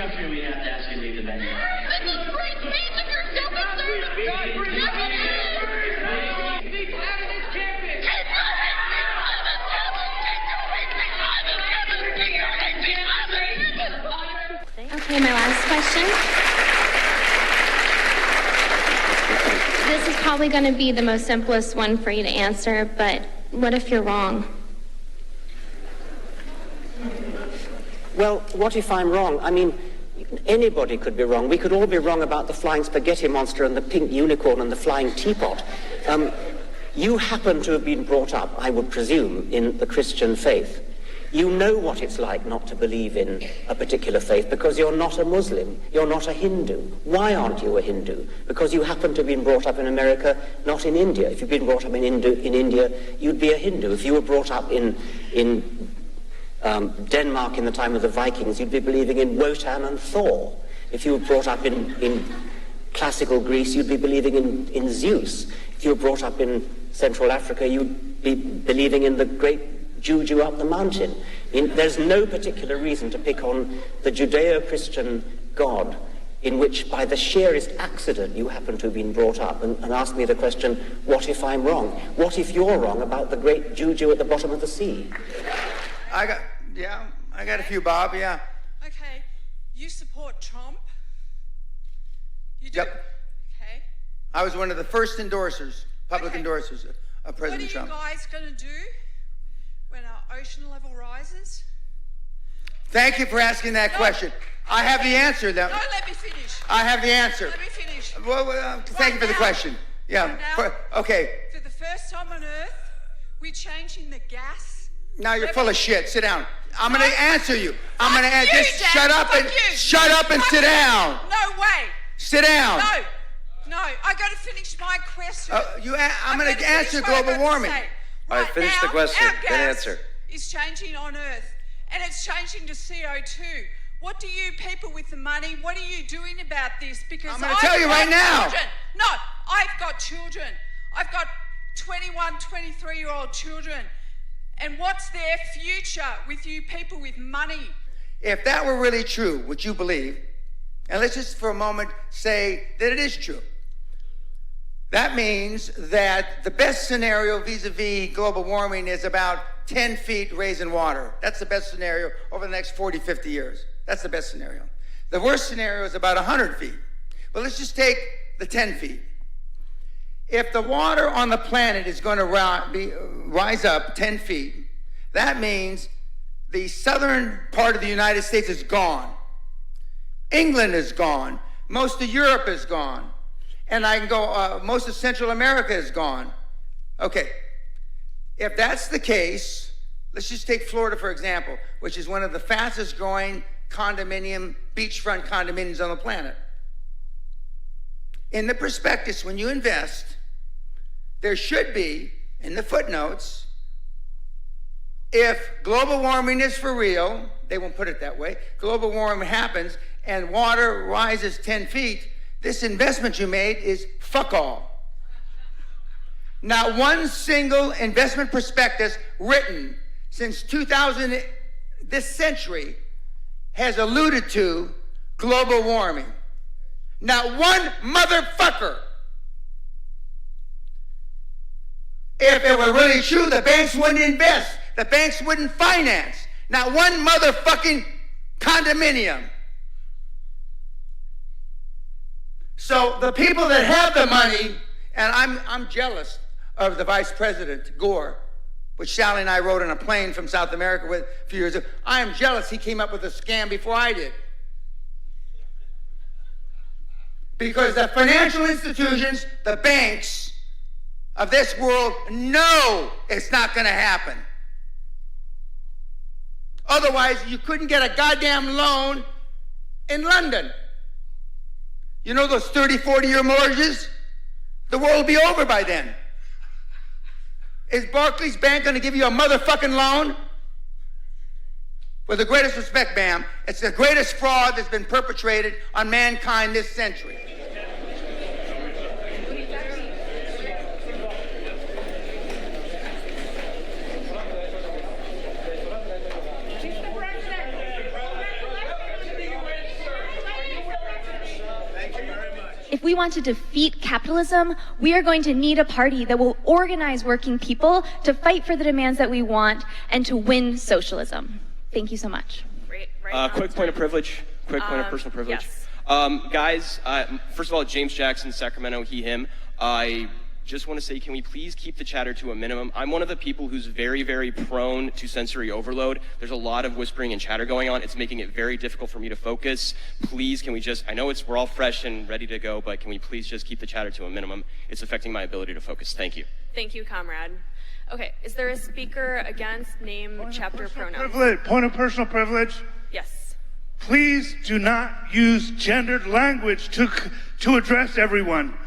country, we have to ask you to leave the venue. This is free speech if you're still concerned. Okay, my last question. This is probably going to be the most simplest one for you to answer, but what if you're wrong? Well, what if I'm wrong? I mean, anybody could be wrong. We could all be wrong about the flying spaghetti monster and the pink unicorn and the flying teapot. You happen to have been brought up, I would presume, in the Christian faith. You know what it's like not to believe in a particular faith because you're not a Muslim, you're not a Hindu. Why aren't you a Hindu? Because you happen to have been brought up in America, not in India. If you'd been brought up in India, you'd be a Hindu. If you were brought up in Denmark in the time of the Vikings, you'd be believing in Wotan and Thor. If you were brought up in classical Greece, you'd be believing in Zeus. If you were brought up in Central Africa, you'd be believing in the great Juju up the mountain. There's no particular reason to pick on the Judeo-Christian God in which, by the sheerest accident, you happen to have been brought up and ask me the question, what if I'm wrong? What if you're wrong about the great Juju at the bottom of the sea? I got a few, Bob, yeah. Okay, you support Trump? You do? Yep. Okay. I was one of the first endorsers, public endorsers of President Trump. What are you guys going to do when our ocean level rises? Thank you for asking that question. I have the answer, though. No, let me finish. I have the answer. Let me finish. Well, thank you for the question. Yeah. Okay. For the first time on Earth, we're changing the gas. Now you're full of shit. Sit down. I'm going to answer you. I'm going to answer. Just Dad. shut up and sit down. No way. Sit down. No. I got to finish my question. I'm going to answer global warming. All right, finish the question, then answer. It's changing on Earth, and it's changing to CO2. What do you people with the money, what are you doing about this? Because I'm going to tell you right now. No, I've got children. I've got 21, 23-year-old children. And what's their future with you people with money? If that were really true, which you believe, and let's just for a moment say that it is true, that means that the best scenario vis-a-vis global warming is about 10 feet raising water. That's the best scenario over the next 40, 50 years. That's the best scenario. The worst scenario is about 100 feet. But let's just take the 10 feet. If the water on the planet is going to rise up 10 feet, that means the southern part of the United States is gone. England is gone. Most of Europe is gone. And I can go, most of Central America is gone. Okay, if that's the case, let's just take Florida, for example, which is one of the fastest growing beachfront condominiums on the planet. In the prospectus, when you invest, there should be, in the footnotes, if global warming is for real, they won't put it that way, global warming happens and water rises 10 feet, this investment you made is fuck all. Not one single investment prospectus written since 2000, this century, has alluded to global warming. Not one motherfucker. If it were really true, the banks wouldn't invest. The banks wouldn't finance. Not one motherfucking condominium. So the people that have the money, and I'm jealous of the Vice President, Gore, which Sally and I rode on a plane from South America with a few years ago. I am jealous he came up with a scam before I did. Because the financial institutions, the banks of this world know it's not going to happen. Otherwise, you couldn't get a goddamn loan in London. You know those 30, 40-year mortgages? The world will be over by then. Is Barclays Bank going to give you a motherfucking loan? With the greatest respect, ma'am, it's the greatest fraud that's been perpetrated on mankind this century. if we want to defeat capitalism, we are going to need a party that will organize working people to fight for the demands that we want and to win socialism. Thank you so much. Quick point of privilege. Quick point of personal privilege. Yes. Guys, first of all, James Jackson, Sacramento, he, him. I just want to say, can we please keep the chatter to a minimum? I'm one of the people who's very, very prone to sensory overload. There's a lot of whispering and chatter going on. It's making it very difficult for me to focus. Please, can we just, I know we're all fresh and ready to go, but can we please just keep the chatter to a minimum? It's affecting my ability to focus. Thank you. Thank you, comrade. Okay, is there a speaker against name, chapter, pronouns? Point of personal privilege. Yes. Please do not use gendered language to address everyone.